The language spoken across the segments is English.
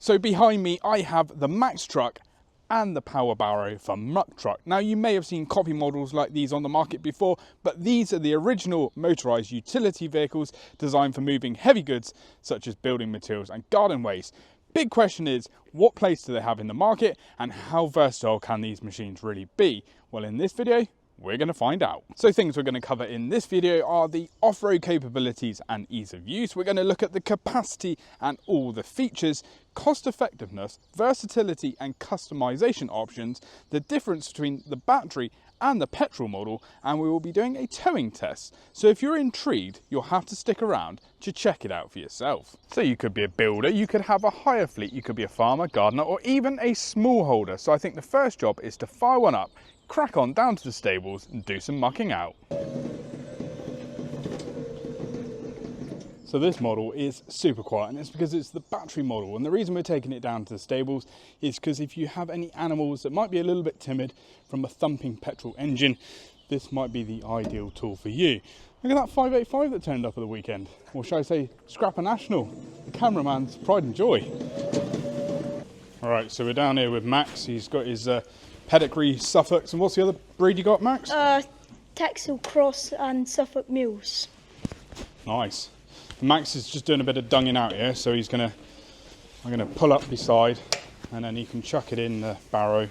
So behind me I have the MuckTruck and the Power Barrow from Muck-Truck. Now you may have seen copy models like these on the market before, but these are the original motorised utility vehicles designed for moving heavy goods such as building materials and garden waste. Big question is, what place do they have in the market and how versatile can these machines really be? Well, in this video, we're going to find out. So things we're going to cover in this video are the off-road capabilities and ease of use. We're going to look at the capacity and all the features, cost effectiveness, versatility and customization options, the difference between the battery and the petrol model, and we will be doing a towing test. So if you're intrigued, you'll have to stick around to check it out for yourself. So you could be a builder, you could have a hire fleet, you could be a farmer, gardener, or even a smallholder. So I think the first job is to fire one up, crack on down to the stables and do some mucking out. So this model is super quiet, and it's because it's the battery model, and the reason we're taking it down to the stables is because if you have any animals that might be a little bit timid from a thumping petrol engine, this might be the ideal tool for you. Look at that 585 that turned up at the weekend, or should I say Scrapper National, the cameraman's pride and joy. Alright, so we're down here with Max. He's got his pedigree Suffolks, and what's the other breed you got, Max? Texel Cross and Suffolk Mules. Nice. Max is just doing a bit of dunging out here, so I'm gonna pull up beside, and then he can chuck it in the barrow,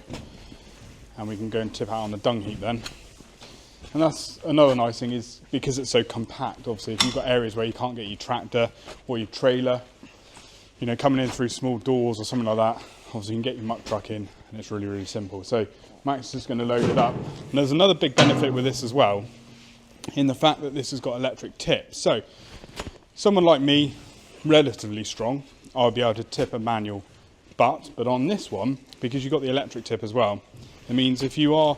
and we can go and tip out on the dung heap then. And that's another nice thing, is because it's so compact. Obviously, if you've got areas where you can't get your tractor or your trailer, you know, coming in through small doors or something like that, obviously you can get your muck truck in, and it's really, really simple. So Max is going to load it up. And there's another big benefit with this as well, in the fact that this has got electric tips. So someone like me, relatively strong, I'll be able to tip a manual, but on this one, because you've got the electric tip as well, it means if you are,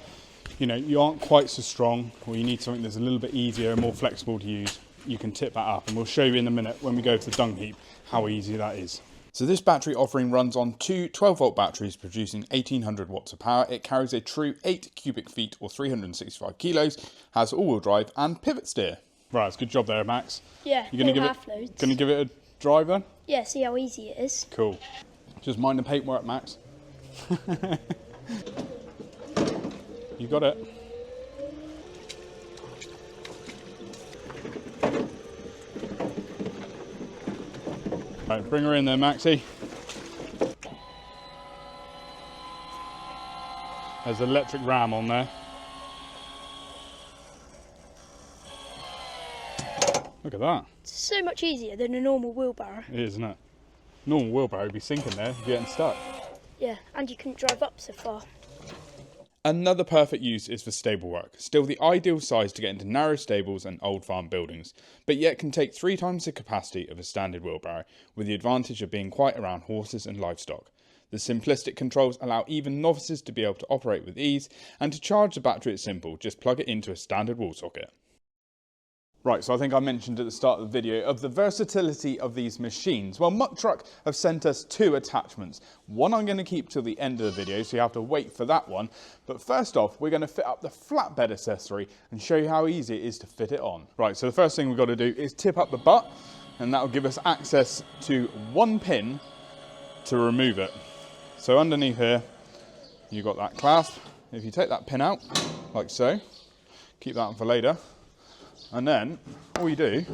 you know, you aren't quite so strong, or you need something that's a little bit easier and more flexible to use, you can tip that up, and we'll show you in a minute when we go to the dung heap how easy that is. So this battery offering runs on two 12-volt batteries producing 1800 watts of power. It carries a true 8 cubic feet or 365 kilos, has all-wheel drive and pivot steer. Right, it's a good job there, Max. Yeah, You're gonna give it a drive then? Yeah, see how easy it is. Cool. Just mind the paintwork, Max. You got it. Right, bring her in there, Maxie. There's an electric ram on there. Look at that. It's so much easier than a normal wheelbarrow. It is, isn't it? Normal wheelbarrow would be sinking there, getting stuck. Yeah, and you couldn't drive up so far. Another perfect use is for stable work. Still the ideal size to get into narrow stables and old farm buildings, but yet can take 3 times the capacity of a standard wheelbarrow, with the advantage of being quiet around horses and livestock. The simplistic controls allow even novices to be able to operate with ease, and to charge the battery it's simple, just plug it into a standard wall socket. Right, so I think I mentioned at the start of the video of the versatility of these machines. Well, MuckTruck have sent us 2 attachments. One I'm going to keep till the end of the video, so you have to wait for that one. But first off, we're going to fit up the flatbed accessory and show you how easy it is to fit it on. Right, so the first thing we've got to do is tip up the butt, and that will give us access to 1 pin to remove it. So underneath here, you've got that clasp. If you take that pin out, like so, keep that on for later. And then all you do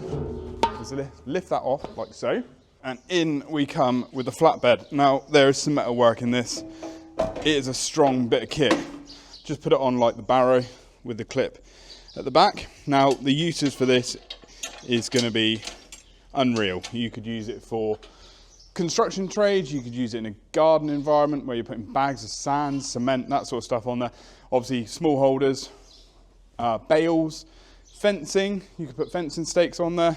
is lift that off like so, and in we come with the flatbed. Now there is some metal work in this. It is a strong bit of kit. Just put it on like the Barrow with the clip at the back. Now the uses for this is going to be unreal. You could use it for construction trades, you could use it in a garden environment where you're putting bags of sand, cement, that sort of stuff on there. Obviously small holders, bales, fencing, you could put fencing stakes on there.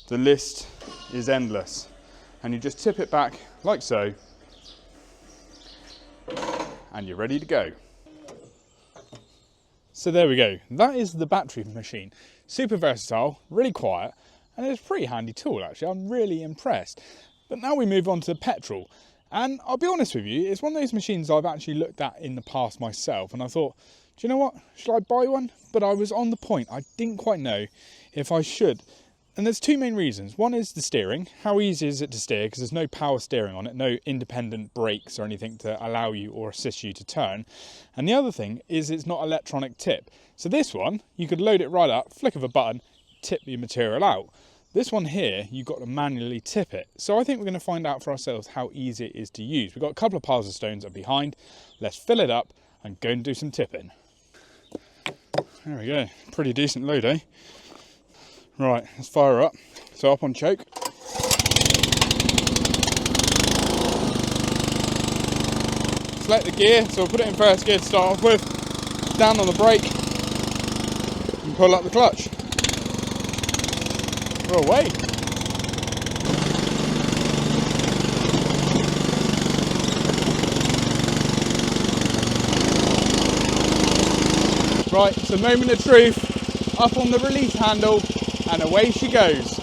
The list is endless. And you just tip it back like so, and you're ready to go. So there we go. That is the battery machine. Super versatile, really quiet, and it's a pretty handy tool actually. I'm really impressed. But now we move on to the petrol. And I'll be honest with you, it's one of those machines I've actually looked at in the past myself, and I thought, do you know what, should I buy one? But I was on the point, I didn't quite know if I should And there's two main reasons. One is the steering. How easy is it to steer? Because there's no power steering on it, no independent brakes or anything to allow you or assist you to turn. And the other thing is it's not electronic tip. So this one, you could load it right up, flick of a button, tip your material out. This one here, you've got to manually tip it. So I think we're going to find out for ourselves how easy it is to use. We've got a couple of piles of stones up behind. Let's fill it up and go and do some tipping. There we go. Pretty decent load, eh? Right, let's fire her up. So up on choke. Select the gear, so we'll put it in first gear to start off with. Down on the brake and pull up the clutch. We're away. Right, it's a moment of truth. Up on the release handle. And away she goes.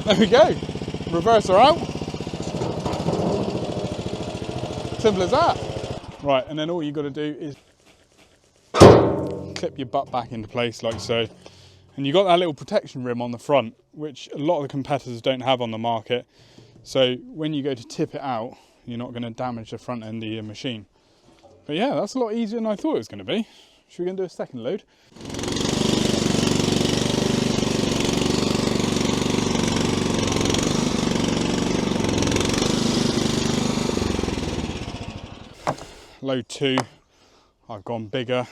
There we go. Reverse her out. Simple as that. Right, and then all you got to do is clip your butt back into place like so. And you've got that little protection rim on the front, which a lot of the competitors don't have on the market. So when you go to tip it out, you're not going to damage the front end of your machine. But yeah, that's a lot easier than I thought it was going to be. Should we go and do a second load? Load 2, I've gone bigger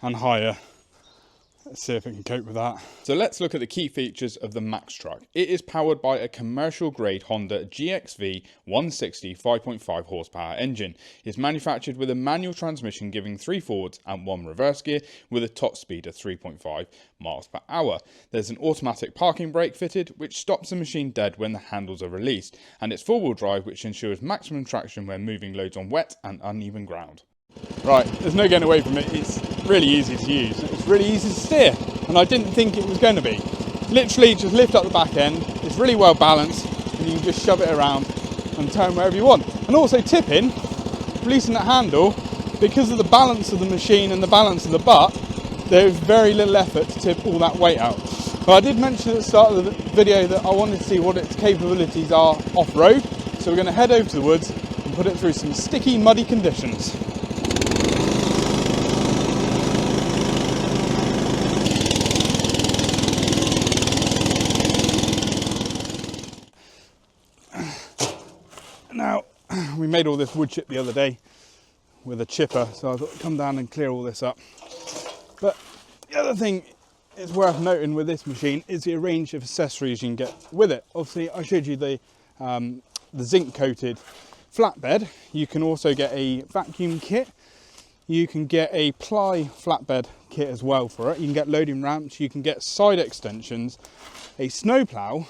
and higher. Let's see if it can cope with that. So let's look at the key features of the MuckTruck. It is powered by a commercial grade Honda GXV 160 5.5 horsepower engine. It's manufactured with a manual transmission giving 3 forwards and 1 reverse gear with a top speed of 3.5 miles per hour. There's an automatic parking brake fitted which stops the machine dead when the handles are released, and it's 4-wheel drive which ensures maximum traction when moving loads on wet and uneven ground. Right, there's no getting away from it. It's really easy to use. It's really easy to steer, and I didn't think it was going to be. Literally just lift up the back end, it's really well balanced, and you can just shove it around and turn wherever you want. And also tipping, releasing that handle, because of the balance of the machine and the balance of the butt, there's very little effort to tip all that weight out. But I did mention at the start of the video that I wanted to see what its capabilities are off-road, so we're going to head over to the woods and put it through some sticky, muddy conditions. Now, we made all this wood chip the other day with a chipper, so I thought I'd come down and clear all this up. But the other thing it's worth noting with this machine is the range of accessories you can get with it. Obviously, I showed you the zinc coated flatbed. You can also get a vacuum kit. You can get a ply flatbed kit as well for it. You can get loading ramps, you can get side extensions, a snowplow,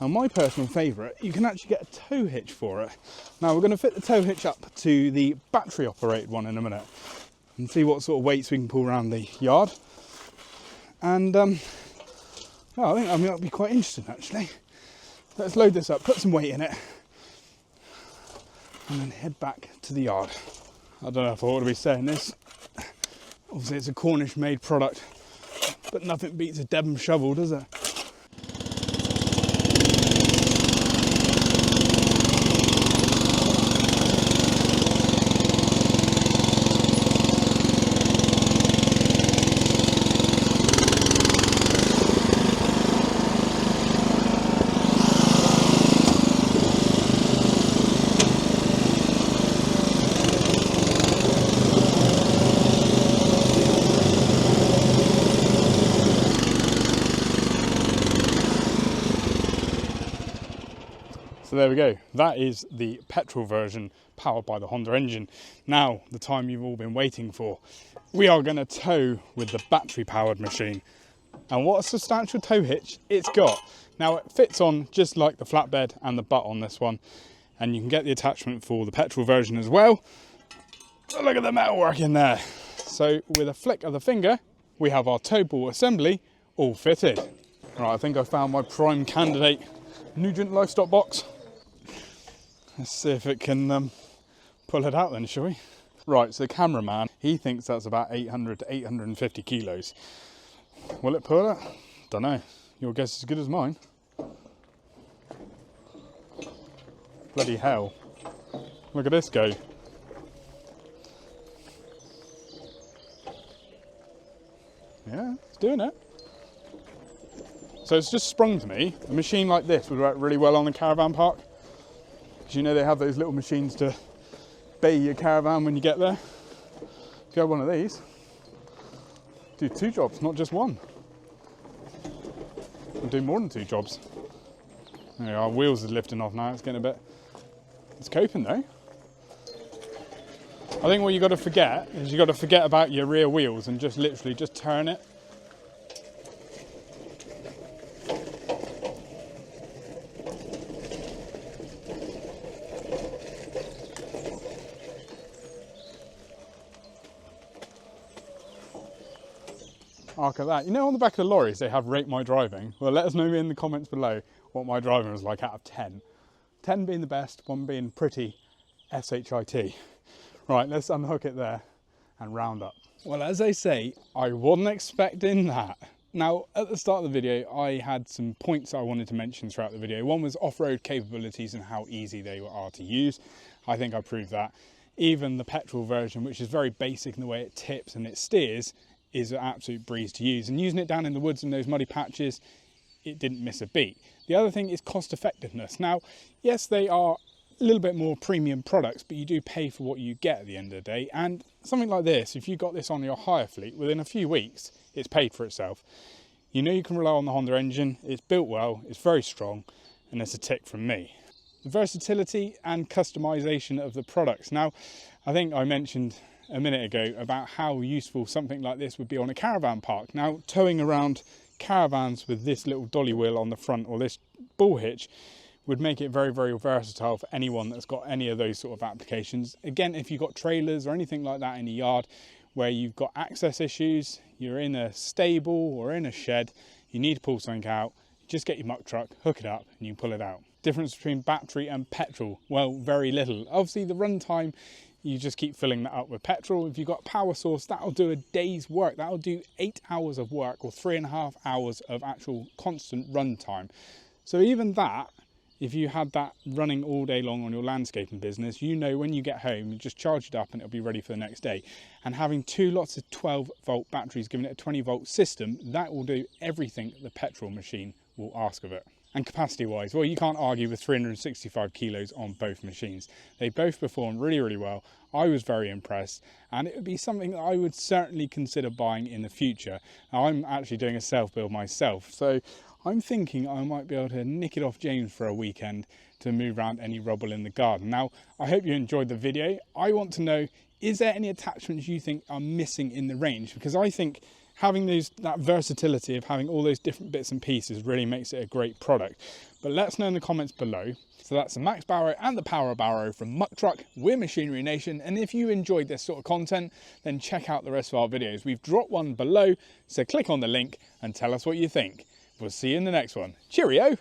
and my personal favourite, you can actually get a tow hitch for it. Now we're going to fit the tow hitch up to the battery operated one in a minute and see what sort of weights we can pull around the yard. And I think that'll be quite interesting actually. Let's load this up, put some weight in it, and then head back to the yard. I don't know if I ought to be saying this. Obviously it's a Cornish made product, but nothing beats a Devon shovel, does it? So there we go, that is the petrol version powered by the Honda engine. Now, the time you've all been waiting for. We are going to tow with the battery powered machine. And what a substantial tow hitch it's got. Now it fits on just like the flatbed and the butt on this one. And you can get the attachment for the petrol version as well. But look at the metalwork in there. So with a flick of the finger, we have our tow ball assembly all fitted. Right, I think I found my prime candidate Nugent livestock box. Let's see if it can pull it out then, shall we? Right, so the cameraman, he thinks that's about 800 to 850 kilos. Will it pull it? Don't know. Your guess is as good as mine. Bloody hell. Look at this go. Yeah, it's doing it. So it's just sprung to me. A machine like this would work really well on a caravan park. Because you know they have those little machines to bay your caravan when you get there. If you have one of these, do 2 jobs, not just one. I'll do more than 2 jobs. There, our wheels are lifting off now, it's getting a bit, it's coping though. I think what you got to forget is you got to forget about your rear wheels and just literally just turn it. Look at that. You know on the back of the lorries they have rate my driving? Well, let us know in the comments below what my driving was like out of 10. 10 being the best, 1 being pretty SHIT. Right, let's unhook it there and round up. Well, as I say, I wasn't expecting that. Now, at the start of the video, I had some points I wanted to mention throughout the video. One was off-road capabilities and how easy they are to use. I think I proved that. Even the petrol version, which is very basic in the way it tips and it steers, is an absolute breeze to use. And using it down in the woods in those muddy patches, it didn't miss a beat. The other thing is cost effectiveness. Now, yes, they are a little bit more premium products, but you do pay for what you get at the end of the day. And something like this, if you got this on your hire fleet, within a few weeks, it's paid for itself. You know you can rely on the Honda engine, it's built well, it's very strong, and it's a tick from me. The versatility and customization of the products. Now, I think I mentioned a minute ago about how useful something like this would be on a caravan park. Now, towing around caravans with this little dolly wheel on the front or this bull hitch would make it very, very versatile for anyone that's got any of those sort of applications. Again, if you've got trailers or anything like that in the yard where you've got access issues, you're in a stable or in a shed, you need to pull something out, just get your MuckTruck, hook it up and you pull it out. Difference between battery and petrol? Well, very little. Obviously the run time, you just keep filling that up with petrol. If you've got a power source, that'll do a day's work. That'll do 8 hours of work or 3.5 hours of actual constant run time. So even that, if you had that running all day long on your landscaping business, you know when you get home, you just charge it up and it'll be ready for the next day. And having 2 lots of 12-volt batteries, giving it a 20-volt system, that will do everything the petrol machine will ask of it. And capacity-wise, well, you can't argue with 365 kilos on both machines. They both perform really, really well. I was very impressed, and it would be something that I would certainly consider buying in the future. Now, I'm actually doing a self-build myself, so I'm thinking I might be able to nick it off James for a weekend to move around any rubble in the garden. Now, I hope you enjoyed the video. I want to know, is there any attachments you think are missing in the range? Because I think having that versatility of having all those different bits and pieces really makes it a great product. But let us know in the comments below. So that's the Max Barrow and the Power Barrow from Muck-Truck. We're Machinery Nation, and if you enjoyed this sort of content, then check out the rest of our videos. We've dropped one below, so click on the link and tell us what you think. We'll see you in the next one. Cheerio!